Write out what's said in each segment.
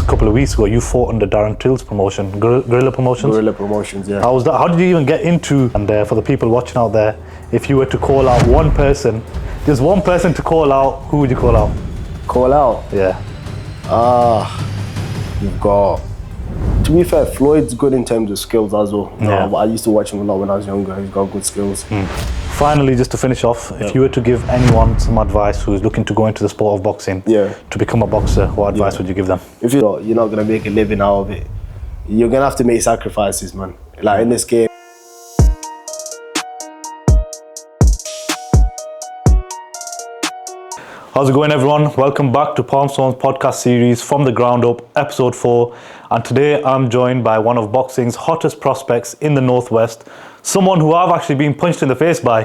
a couple of weeks ago, you fought under Darren Till's promotion, Guerrilla Promotions. Guerrilla Promotions, yeah. How was that? How did you even get into? And for the people watching out there, if you were to call out one person, there's one person to call out. Who would you call out? Call out? Yeah. You've got. To be fair, Floyd's good in terms of skills as well. Yeah. I used to watch him a lot when I was younger. He's got good skills. Finally, just to finish off, if you were to give anyone some advice who's looking to go into the sport of boxing, to become a boxer, what advice would you give them? If you're not going to make a living out of it, you're going to have to make sacrifices, man. Like in this game. How's it going, everyone? Welcome back to Palm Stone's podcast series From the Ground Up, episode 4. And today I'm joined by one of boxing's hottest prospects in the Northwest, someone who I've actually been punched in the face by.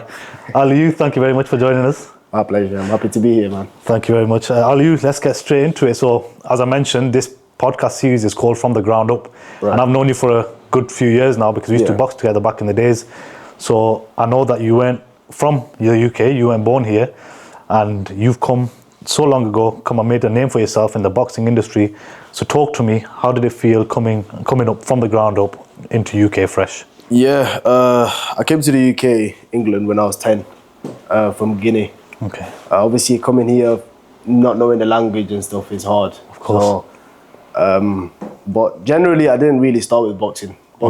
Aliou, thank you very much for joining us. My pleasure. I'm happy to be here, man. Thank you very much. Aliou, let's get straight into it. So, as I mentioned, this podcast series is called From the Ground Up. Right. And I've known you for a good few years now because we used to box together back in the days. So I know that you weren't from the UK, you weren't born here. And you've come so long ago, and made a name for yourself in the boxing industry. So talk to me, how did it feel coming up from the ground up into UK fresh? Yeah, I came to the UK, England, when I was 10, from Guinea. Okay. Obviously, coming here, not knowing the language and stuff is hard. Of course. So, but generally, I didn't really start with boxing. I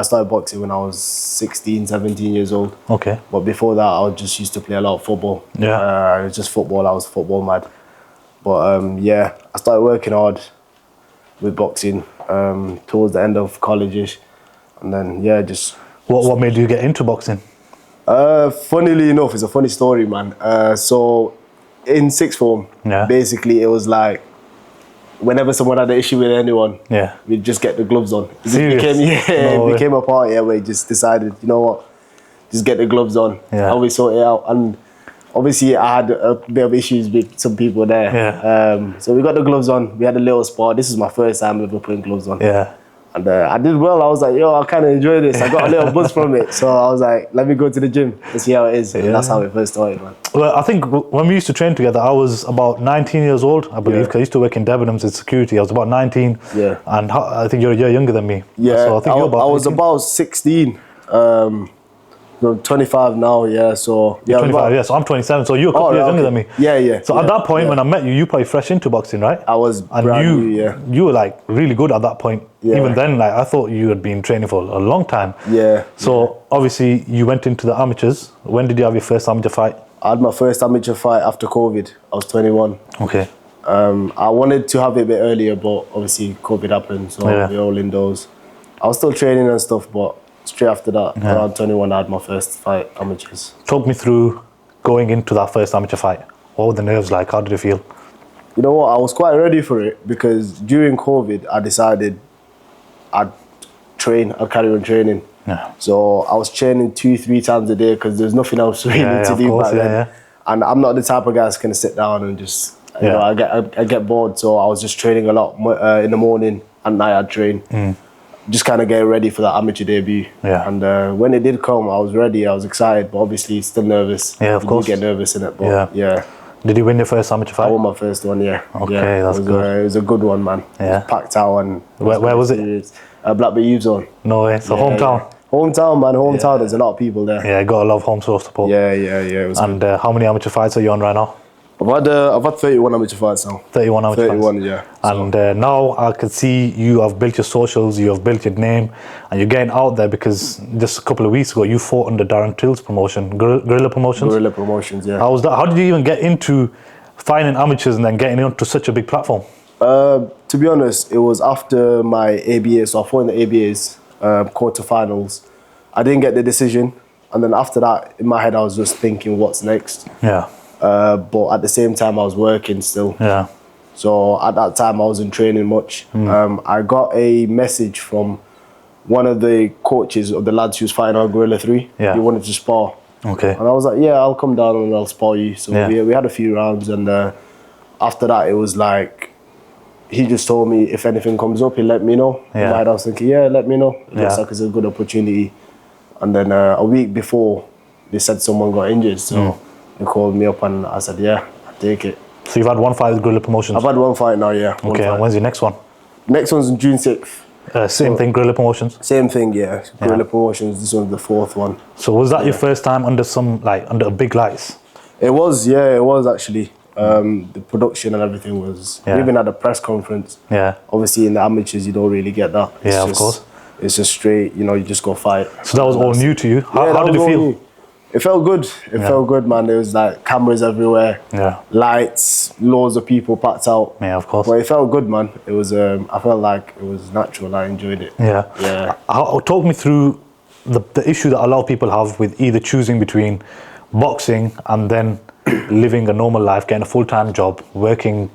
started boxing when I was 16, 17 years old. Okay. But before that, I just used to play a lot of football. Yeah. It was just football. I was football mad. But I started working hard with boxing towards the end of college-ish. And then, just... What made you get into boxing? Funnily enough, it's a funny story, man. So in sixth form, basically it was like, whenever someone had an issue with anyone, we'd just get the gloves on. It became a party where we just decided, you know what, just get the gloves on. Yeah. And we sort it out. And obviously I had a bit of issues with some people there. Yeah. So we got the gloves on. We had a little spar. This is my first time ever putting gloves on. Yeah. And I did well. I was like, I kind of enjoy this. I got a little buzz from it. So I was like, let me go to the gym and see how it is. And that's how it first started, man. Well, I think when we used to train together, I was about 19 years old, I believe, because I used to work in Debenhams in security. I was about 19. Yeah. And I think you're a year younger than me. Yeah. So I think you're about 18. I was about 16. I'm 25 now, so... You're 25, so I'm 27, so you're a couple years younger than me. Yeah. So at that point, when I met you, you were probably fresh into boxing, right? I was brand new, You were like really good at that point. Yeah. Even then, like I thought you had been training for a long time. Yeah. So obviously you went into the amateurs. When did you have your first amateur fight? I had my first amateur fight after COVID. I was 21. Okay. I wanted to have it a bit earlier, but obviously COVID happened, so we're all indoors. I was still training and stuff, but straight after that, around 21, I had my first fight, amateurs. Talk me through going into that first amateur fight. What were the nerves like? How did it feel? You know what, I was quite ready for it because during COVID, I decided I'd carry on training. Yeah. So I was training 2-3 times a day because there's nothing else really to do back then. Yeah. And I'm not the type of guy that's going to sit down and just, you know, I get bored. So I was just training a lot in the morning, and night I'd train. Just kind of getting ready for that amateur debut. Yeah. And when it did come, I was ready, I was excited, but obviously still nervous. Yeah, of course. You get nervous in it, but yeah. Did you win your first amateur fight? I won my first one, yeah. Okay, that's good. It was a good one, man. Yeah. It was packed out. And where was it? Blackburn Youth Zone. No way, so hometown? Yeah. Hometown, man, hometown. There's a lot of people there. Yeah, got a lot of home source support. Yeah. It was and how many amateur fights are you on right now? I've had 31 amateur fights now. 31 amateur fights? 31, yeah. And now I can see you have built your socials, you have built your name, and you're getting out there because just a couple of weeks ago you fought under Darren Till's promotion, Guerrilla Promotions? Guerrilla Promotions, yeah. How was that? How did you even get into fighting amateurs and then getting onto such a big platform? To be honest, it was after my ABA, so I fought in the ABAs, quarterfinals. I didn't get the decision, and then after that, in my head, I was just thinking, what's next? Yeah. But at the same time, I was working still. Yeah. So at that time, I wasn't training much. I got a message from one of the coaches of the lads who was fighting on Guerrilla 3. Yeah. He wanted to spar. Okay. And I was like, yeah, I'll come down and I'll spar you. So we had a few rounds, and after that, it was like, he just told me if anything comes up, he'll let me know. Yeah. In my head, I was thinking, let me know. It looks like it's a good opportunity. And then a week before, they said someone got injured. So they called me up and I said, I'll take it. So you've had one fight with Guerrilla Promotions? I've had one fight now, yeah. Okay, and when's your next one? Next one's on June 6th. Same thing, Guerrilla Promotions. Same thing, yeah. Guerrilla Promotions. This one's the 4th one. So was that your first time under under big lights? It was, yeah. It was actually. The production and everything was. We even had a press conference. Yeah. Obviously, in the amateurs, you don't really get that. Yeah, of course. It's just straight. You just go fight. So that was all new to you. How did it feel? New. It felt good. It felt good, man. There was like cameras everywhere. Yeah. Lights, loads of people packed out. Yeah, of course. But it felt good, man. It was. I felt like it was natural. I enjoyed it. Yeah. Yeah. Talk me through the issue that a lot of people have with either choosing between boxing and then living a normal life, getting a full-time job, working,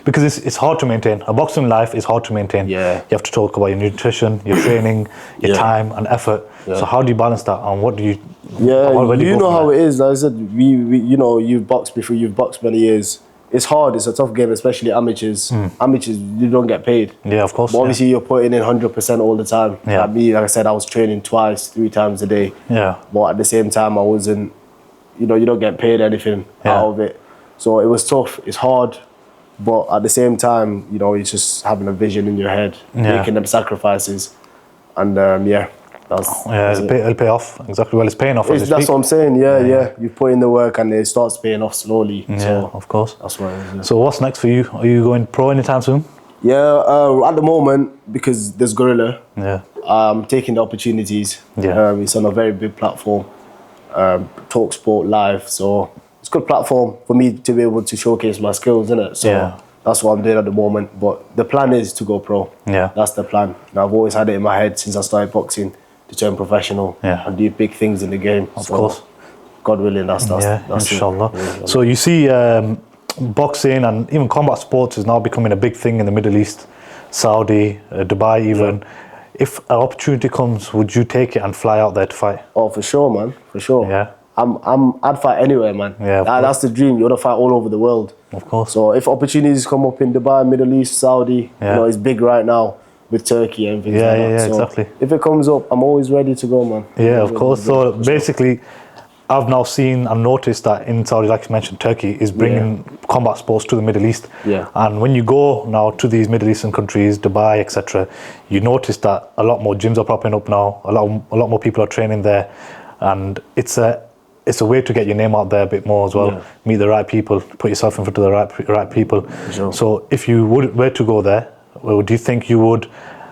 because it's hard to maintain. A boxing life is hard to maintain. Yeah. You have to talk about your nutrition, your training, your time and effort. Yeah. So how do you balance that, and what do you? Yeah, you know how it is. Like I said, we you've boxed before. You've boxed many years. It's hard. It's a tough game, especially amateurs. Amateurs, you don't get paid. Yeah, of course. But obviously, you're putting in 100% all the time. Yeah. Like me, like I said, I was training 3 times a day. Yeah. But at the same time, I wasn't. You don't get paid anything out of it. So it was tough. It's hard. But at the same time, it's just having a vision in your head, making them sacrifices, and it'll pay off. Exactly. Well, it's paying off. That's what I'm saying. Yeah. You put in the work, and it starts paying off slowly. Yeah, so of course. That's what it is. Yeah. So what's next for you? Are you going pro anytime soon? Yeah. At the moment, because there's Guerrilla. Yeah. I'm taking the opportunities. Yeah. It's on a very big platform. Talk Sport Live, so it's a good platform for me to be able to showcase my skills, isn't it? So that's what I'm doing at the moment. But the plan is to go pro. Yeah, that's the plan. And I've always had it in my head since I started boxing to turn professional and do big things in the game. Of course, God willing, that's inshallah. It. So you see, boxing and even combat sports is now becoming a big thing in the Middle East, Saudi, Dubai, even. Yeah. If an opportunity comes, would you take it and fly out there to fight? Oh, for sure, man. For sure. Yeah. I'd fight anywhere, man. Yeah. That's the dream. You want to fight all over the world. Of course. So if opportunities come up in Dubai, Middle East, Saudi, it's big right now with Turkey and things like that. Yeah, so exactly. If it comes up, I'm always ready to go, man. Yeah, of course. So basically, I've now seen and noticed that in Saudi, like you mentioned, Turkey is bringing combat sports to the Middle East. Yeah. And when you go now to these Middle Eastern countries, Dubai, etc., you notice that a lot more gyms are popping up now. A lot more people are training there, and it's a way to get your name out there a bit more as well. Yeah. Meet the right people, put yourself in front of the right people. Sure. So if you were to go there, do you think you would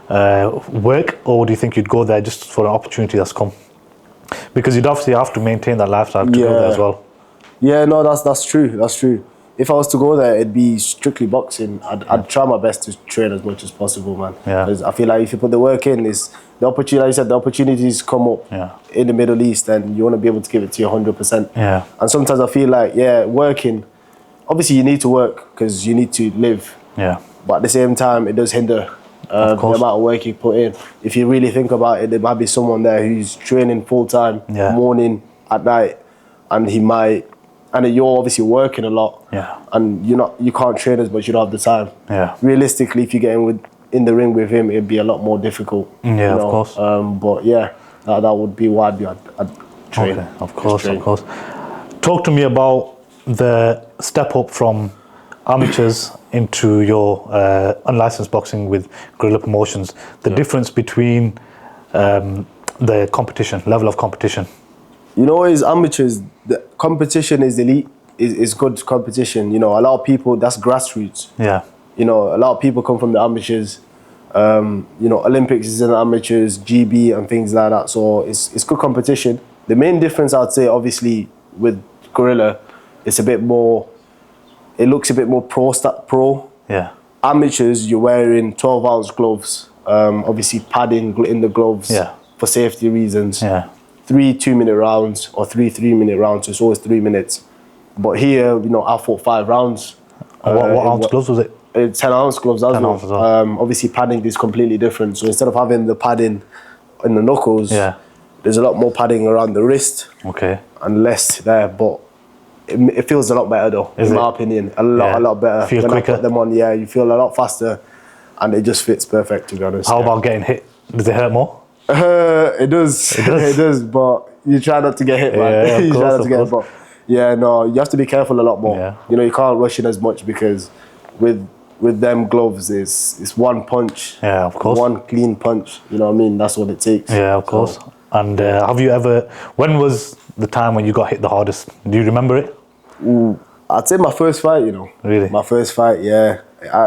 work, or do you think you'd go there just for an opportunity that's come? Because you'd obviously have to maintain that lifestyle to go there as well. Yeah, no, that's true. That's true. If I was to go there, it'd be strictly boxing. I'd try my best to train as much as possible, man. Yeah. Because I feel like if you put the work in, it's the opportunity. Like I said, the opportunities come up in the Middle East, and you want to be able to give it to you 100%. Yeah. And sometimes I feel like, working. Obviously, you need to work because you need to live. Yeah. But at the same time, it does hinder. The amount of work you put in. If you really think about it, there might be someone there who's training full time, morning, at night, and you're obviously working a lot. Yeah. And you can't train as much. You don't have the time. Yeah. Realistically, if you get in the ring with him, it'd be a lot more difficult. Yeah, of course. But that would be why I'd train. Okay. Of course. Talk to me about the step up from amateurs into your unlicensed boxing with Guerrilla Promotions, the difference between the competition, level of competition. As amateurs, the competition is elite, is good competition. A lot of people, that's grassroots. Yeah. A lot of people come from the amateurs. Olympics is in the amateurs, GB and things like that. So it's good competition. The main difference, I'd say, obviously, with Guerrilla, it's a bit more. It looks a bit more pro. Yeah. Amateurs, you're wearing 12-ounce gloves. Obviously, padding in the gloves for safety reasons. Yeah. 3 2-minute rounds or 3 3-minute rounds. So it's always 3 minutes. But here, I fought 5 rounds. What ounce gloves was it? 10-ounce gloves as well. Obviously, padding is completely different. So instead of having the padding in the knuckles, there's a lot more padding around the wrist. Okay. And less there, but. It feels a lot better though, in my opinion. A lot better. Feel quicker. I put them on, you feel a lot faster, and it just fits perfect, to be honest. How about getting hit? Does it hurt more? It does. It does, but you try not to get hit, man. You try not to get hit, but you have to be careful a lot more. Yeah. You can't rush in as much because with with them gloves, it's one punch. Yeah, of course. One clean punch. You know what I mean? That's what it takes. Yeah, of course. And have you ever? When was the time when you got hit the hardest? Do you remember it? I'd say my first fight. You know. Really? My first fight. Yeah.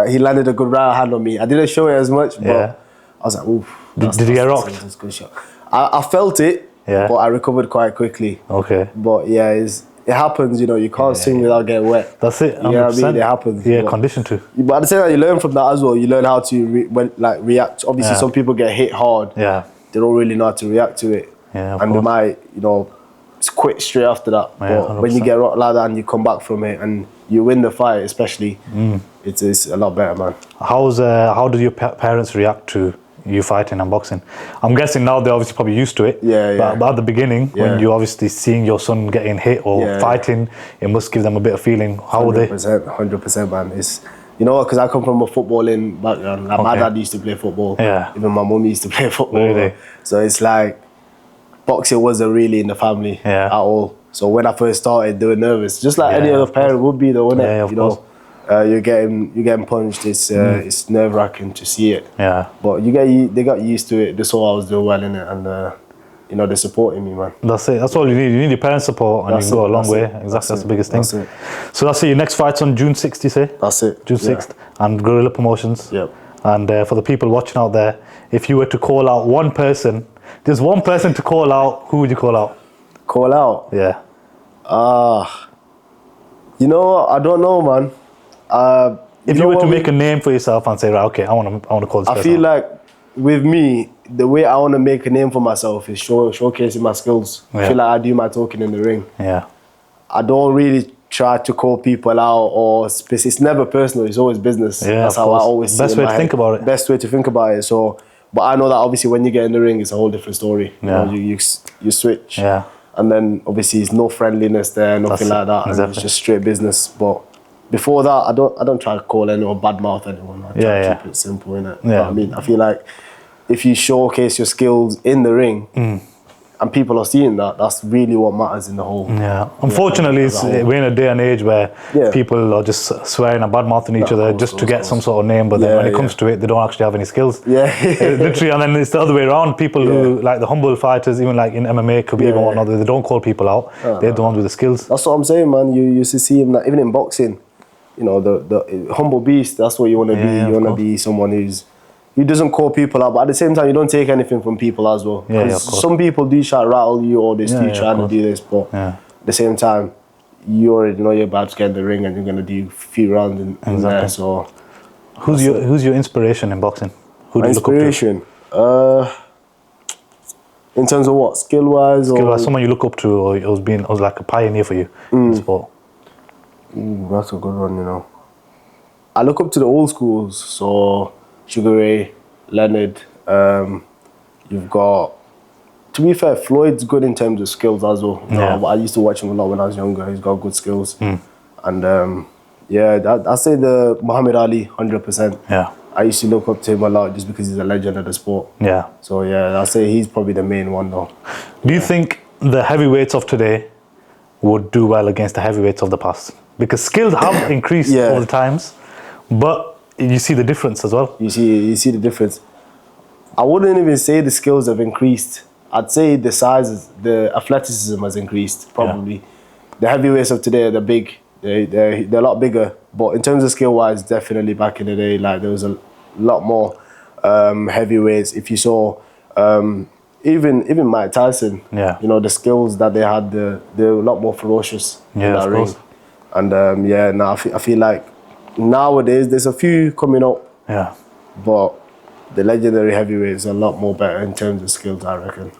He landed a good right hand on me. I didn't show it as much, but I was like, oof. Did you get rocked? That's a good shot. I felt it, but I recovered quite quickly. Okay. But yeah, it happens, you know, you can't swing without getting wet. That's it. 100%. You know what I mean? It happens. Yeah, conditioned to. But at the same time, you learn from that as well. You learn how to react. Obviously, some people get hit hard. Yeah. They don't really know how to react to it. Yeah, and they might, you know, quit straight after that. Yeah, but when you get rocked like that and you come back from it and you win the fight, especially, it's a lot better, man. How did your parents react to you fighting and boxing? I'm guessing now they're obviously probably used to it. Yeah. But at the beginning, when you're obviously seeing your son getting hit or fighting, it must give them a bit of feeling. How were they? 100%, man. It's, you know what, because I come from a footballing background. Like my dad used to play football. Yeah. Even my mum used to play football. Really? So it's like, boxing wasn't really in the family at all. So when I first started, they were nervous. Just like any other parent would be, though, wouldn't it? Of course. You're getting punched. It's nerve wracking to see it. Yeah. But they got used to it. They saw I was doing well in it, and you know, they're supporting me, man. That's it. That's all you need. You need your parents' support, and you can go a long way. Exactly. That's the biggest thing. That's it. So that's it. Your next fight's on June 6th, you say? That's it. June 6th, and Guerrilla Promotions. Yep. And for the people watching out there, if you were to call out one person, there's one person to call out. Who would you call out? Call out? Yeah. You know, I don't know, man. If you were to make a name for yourself and say, right, okay, I want to call this person. I feel like with me, the way I want to make a name for myself is showcasing my skills. I feel like I do my talking in the ring. Yeah. I don't really try to call people out or it's never personal. It's always business. Yeah, that's how I always see it. Best way to think about it. Best way to think about it. So, but I know that obviously when you get in the ring, it's a whole different story. Yeah. You switch. Yeah. And then obviously it's no friendliness there, nothing like that. Exactly. And it's just straight business. But before that, I don't try to call anyone, badmouth anyone. I try to keep it simple, innit? You know what I mean? I feel like if you showcase your skills in the ring and people are seeing that, that's really what matters in the whole. Yeah. Unfortunately, we're in a day and age where people are just swearing and badmouthing each other just to get some sort of name, but then when it comes to it, they don't actually have any skills. Yeah. Literally, and then it's the other way around. People who, like the humble fighters, even like in MMA, Khabib and whatnot, they don't call people out. They're the ones with the skills. That's what I'm saying, man. You used to see him, like, even in boxing, you know, the humble beast, that's what you want to be. You want to be someone who doesn't call people out, but at the same time, you don't take anything from people as well. Because some people do try to rattle you or they do trying to do this, but at the same time, you already know you're about to get in the ring and you're going to do a few rounds in there. So, who's your inspiration in boxing? Who do you look up to? In terms of what? Skill-wise? Skill-wise, someone you look up to, or was like a pioneer for you in the sport? That's a good one, you know. I look up to the old schools, so Sugar Ray, Leonard. You've got, to be fair, Floyd's good in terms of skills as well. You know, I used to watch him a lot when I was younger. He's got good skills. And I'd say the Muhammad Ali, 100%. Yeah. I used to look up to him a lot just because he's a legend of the sport. Yeah. So yeah, I'd say he's probably the main one though. Do you think the heavyweights of today would do well against the heavyweights of the past? Because skills have increased all the times, but you see the difference as well. You see the difference. I wouldn't even say the skills have increased. I'd say the size, the athleticism has increased probably. The heavyweights of today are big. They're a lot bigger. But in terms of skill-wise, definitely back in the day, like there was a lot more heavyweights. If you saw even Mike Tyson, you know, the skills that they had, they're a lot more ferocious in that ring. And I feel like nowadays there's a few coming up. Yeah. But the legendary heavyweights are a lot more better in terms of skills, I reckon.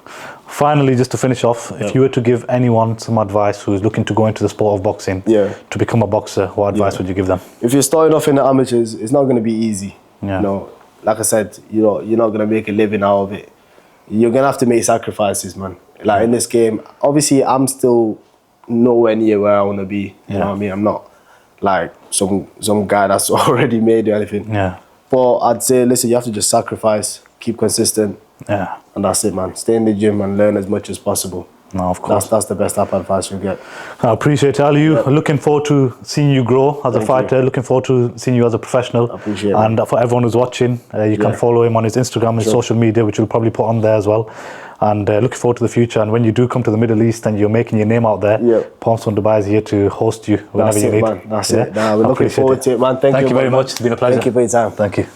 Finally, just to finish off, if you were to give anyone some advice who's looking to go into the sport of boxing, to become a boxer, what advice would you give them? If you're starting off in the amateurs, it's not going to be easy. You know, like I said, you're not going to make a living out of it. You're going to have to make sacrifices, man. Like in this game, obviously I'm still nowhere near where I want to be. You know what I mean? I'm not like some guy that's already made or anything. But I'd say, listen, you have to just sacrifice, keep consistent. And that's it, man. Stay in the gym and learn as much as possible. No, of course. That's the best type of advice you get. I appreciate it, Aliou. Looking forward to seeing you grow as a fighter. Looking forward to seeing you as a professional. I appreciate it. And for everyone who's watching, you can follow him on his Instagram and social media, which we'll probably put on there as well. And looking forward to the future. And when you do come to the Middle East and you're making your name out there, Palmstone Dubai is here to host you whenever you need. Man. That's it. Nah, we're looking forward to it, man. Thank you very much. It's been a pleasure. Thank you for your time. Thank you.